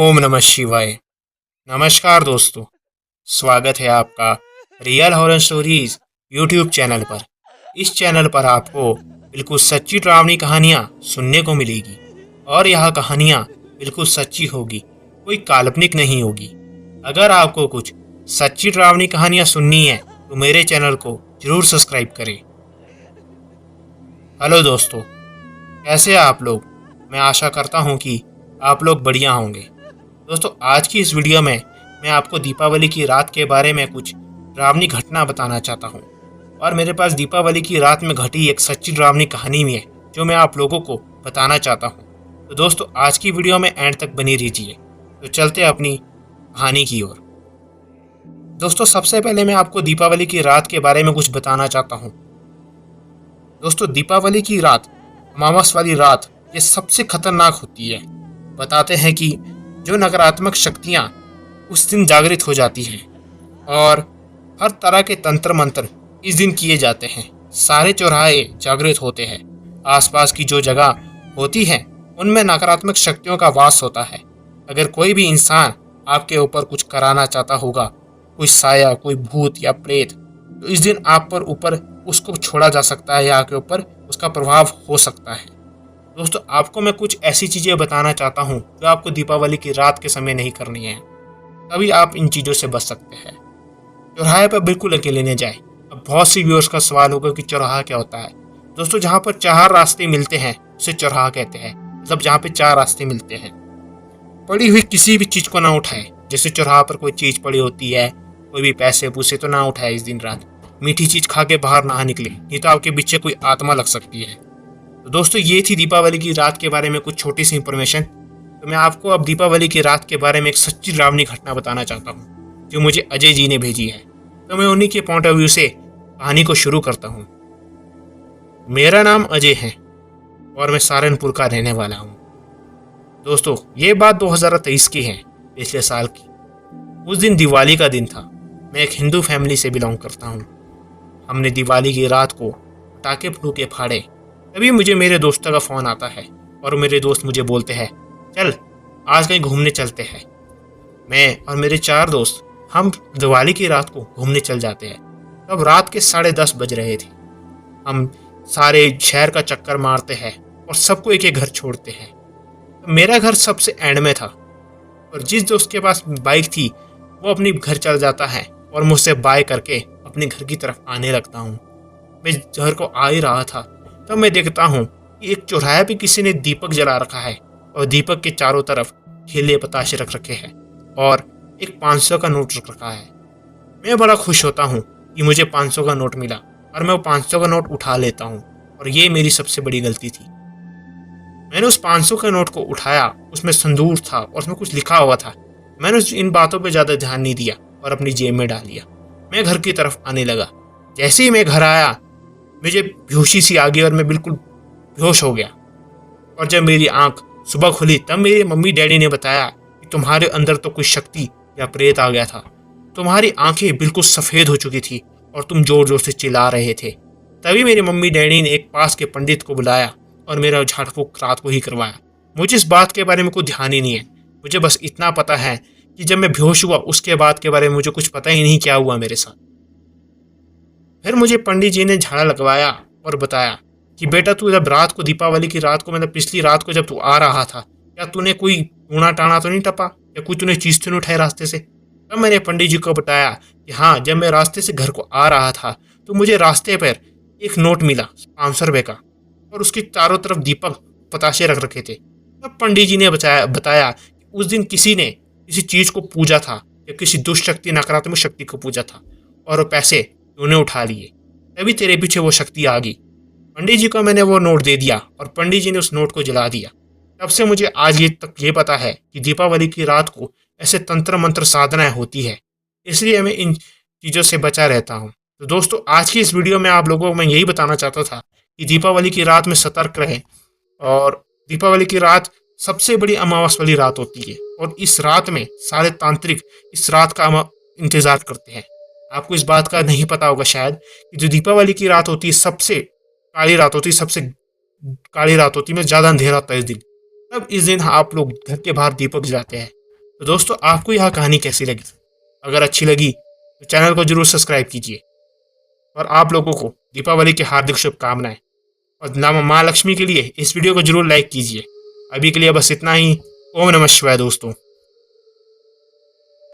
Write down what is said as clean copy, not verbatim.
ओम नमः शिवाय। नमस्कार दोस्तों, स्वागत है आपका real horror stories YouTube channel पर। इस चैनल पर आपको बिल्कुल सच्ची डरावनी कहानियाँ सुनने को मिलेगी और यह कहानियाँ बिल्कुल सच्ची होगी, कोई काल्पनिक नहीं होगी। अगर आपको कुछ सच्ची डरावनी कहानियाँ सुननी है तो मेरे चैनल को जरूर सब्सक्राइब करें। हेलो दोस्तों, कैसे हैं आप लोग? मैं आशा करता हूँ कि आप लोग बढ़िया होंगे। दोस्तों, आज की इस वीडियो में मैं आपको दीपावली की रात के बारे में कुछ डरावनी घटना बताना चाहता हूँ और मेरे पास दीपावली की रात में घटी एक सच्ची डरावनी कहानी भी है जो मैं आप लोगों को बताना चाहता हूँ। तो दोस्तों, आज की वीडियो में एंड तक बनी रहिए। तो चलते हैं अपनी कहानी की ओर। दोस्तों, सबसे पहले मैं आपको दीपावली की रात के बारे में कुछ बताना चाहता हूँ। दोस्तों, दीपावली की रात, अमावस वाली रात, ये सबसे खतरनाक होती है। बताते हैं कि जो नकारात्मक शक्तियाँ उस दिन जागृत हो जाती हैं और हर तरह के तंत्र मंत्र इस दिन किए जाते हैं। सारे चौराहे जागृत होते हैं। आसपास की जो जगह होती हैं उनमें नकारात्मक शक्तियों का वास होता है। अगर कोई भी इंसान आपके ऊपर कुछ कराना चाहता होगा, कोई साया, कोई भूत या प्रेत, तो इस दिन आप पर ऊपर उसको छोड़ा जा सकता है या आपके ऊपर उसका प्रभाव हो सकता है। दोस्तों, आपको मैं कुछ ऐसी चीज़ें बताना चाहता हूँ जो आपको दीपावली की रात के समय नहीं करनी है, तभी आप इन चीज़ों से बच सकते हैं। चौराहे पर बिल्कुल अकेले न जाए। अब बहुत सी व्यूअर्स का सवाल होगा कि चौराहा क्या होता है। दोस्तों, जहाँ पर चार रास्ते मिलते हैं उसे चौराहा कहते हैं। मतलब जहाँ पे चार रास्ते मिलते हैं। पड़ी हुई किसी भी चीज़ को ना उठाए। जैसे चौराहा पर कोई चीज़ पड़ी होती है, कोई भी पैसे पूसे, तो ना उठाए इस दिन रात। मीठी चीज़ खा के बाहर ना निकले, नहीं तो आपके पीछे कोई आत्मा लग सकती है। तो दोस्तों, ये थी दीपावली की रात के बारे में कुछ छोटी सी इंफॉर्मेशन। तो मैं आपको अब दीपावली की रात के बारे में एक सच्ची डरावनी घटना बताना चाहता हूँ जो मुझे अजय जी ने भेजी है। तो मैं उन्हीं के पॉइंट ऑफ व्यू से कहानी को शुरू करता हूँ। मेरा नाम अजय है और मैं सहारनपुर का रहने वाला हूँ। दोस्तों, ये बात 2023 की है, पिछले साल की। उस दिन दिवाली का दिन था। मैं एक हिंदू फैमिली से बिलोंग करता हूँ। हमने दिवाली की रात को पटाखे फूके फाड़े। तभी मुझे मेरे दोस्तों का फ़ोन आता है और मेरे दोस्त मुझे बोलते हैं, चल आज कहीं घूमने चलते हैं। मैं और मेरे चार दोस्त हम दिवाली की रात को घूमने चल जाते हैं। तब रात के 10:30 बज रहे थे। हम सारे शहर का चक्कर मारते हैं और सबको एक एक घर छोड़ते हैं। तो मेरा घर सबसे एंड में था और जिस दोस्त के पास बाइक थी वो अपने घर चल जाता है और मुझसे बाय करके अपने घर की तरफ आने लगता हूँ। मैं घर को आ ही रहा था तब मैं देखता हूँ कि एक चौराहे पे किसी ने दीपक जला रखा है और दीपक के चारों तरफ ठेले पताशे रख रखे हैं और एक 500 का नोट रख रखा है। मैं बड़ा खुश होता हूँ कि मुझे 500 का नोट मिला और मैं वो 500 का नोट उठा लेता हूँ और ये मेरी सबसे बड़ी गलती थी। मैंने उस 500 के नोट को उठाया, उसमें संदूर था और उसमें कुछ लिखा हुआ था। मैंने इन बातों पर ज़्यादा ध्यान नहीं दिया और अपनी जेब में डाल लिया। मैं घर की तरफ आने लगा। जैसे ही मैं घर आया मुझे बेहोशी सी आ गई और मैं बिल्कुल बेहोश हो गया। और जब मेरी आंख सुबह खुली तब मेरे मम्मी डैडी ने बताया कि तुम्हारे अंदर तो कोई शक्ति या प्रेत आ गया था। तुम्हारी आंखें बिल्कुल सफ़ेद हो चुकी थी और तुम जोर जोर से चिल्ला रहे थे। तभी मेरे मम्मी डैडी ने एक पास के पंडित को बुलाया और मेरा झाड़ फूक रात को ही करवाया। मुझे इस बात के बारे में कोई ध्यान ही नहीं है। मुझे बस इतना पता है कि जब मैं बेहोश हुआ उसके बाद के बारे में मुझे कुछ पता ही नहीं क्या हुआ मेरे साथ। फिर मुझे पंडित जी ने झाड़ा लगवाया और बताया कि बेटा, तू जब रात को दीपावली की रात को, मतलब पिछली रात को जब तू आ रहा था, क्या तूने कोई टूना टाना तो नहीं टपा या कोई तूने चीज़ तो नहीं उठाई रास्ते से? तब मैंने पंडित जी को बताया कि हाँ, जब मैं रास्ते से घर को आ रहा था तो मुझे रास्ते पर एक नोट मिला 500 रुपये का और उसके चारों तरफ दीपक पताशे रख रखे थे। तब पंडित जी ने बताया कि उस दिन किसी ने किसी चीज़ को पूजा था या किसी दुष्ट शक्ति, नकारात्मक शक्ति को पूजा था और वो पैसे तूने उठा लिए, तभी तेरे पीछे वो शक्ति आ गई। पंडित जी को मैंने वो नोट दे दिया और पंडित जी ने उस नोट को जला दिया। तब से मुझे आज ये पता है कि दीपावली की रात को ऐसे तंत्र मंत्र साधनाएं होती है, इसलिए मैं इन चीज़ों से बचा रहता हूँ। तो दोस्तों, आज की इस वीडियो में आप लोगों को मैं यही बताना चाहता था कि दीपावली की रात में सतर्क रहें। और दीपावली की रात सबसे बड़ी अमावस वाली रात होती है और इस रात में सारे तांत्रिक इस रात का इंतज़ार करते हैं। आपको इस बात का नहीं पता होगा शायद कि जो दीपावली की रात होती है सबसे काली रात होती है, सबसे काली रात होती है, में ज़्यादा अंधेरा होता है इस दिन। तब इस दिन आप लोग घर के बाहर दीपक जलाते हैं तो दोस्तों आपको यह कहानी कैसी लगी? अगर अच्छी लगी तो चैनल को जरूर सब्सक्राइब कीजिए। और आप लोगों को दीपावली की हार्दिक शुभकामनाएं। और नाम माँ लक्ष्मी के लिए इस वीडियो को जरूर लाइक कीजिए। अभी के लिए बस इतना ही। ओम नमः शिवाय दोस्तों।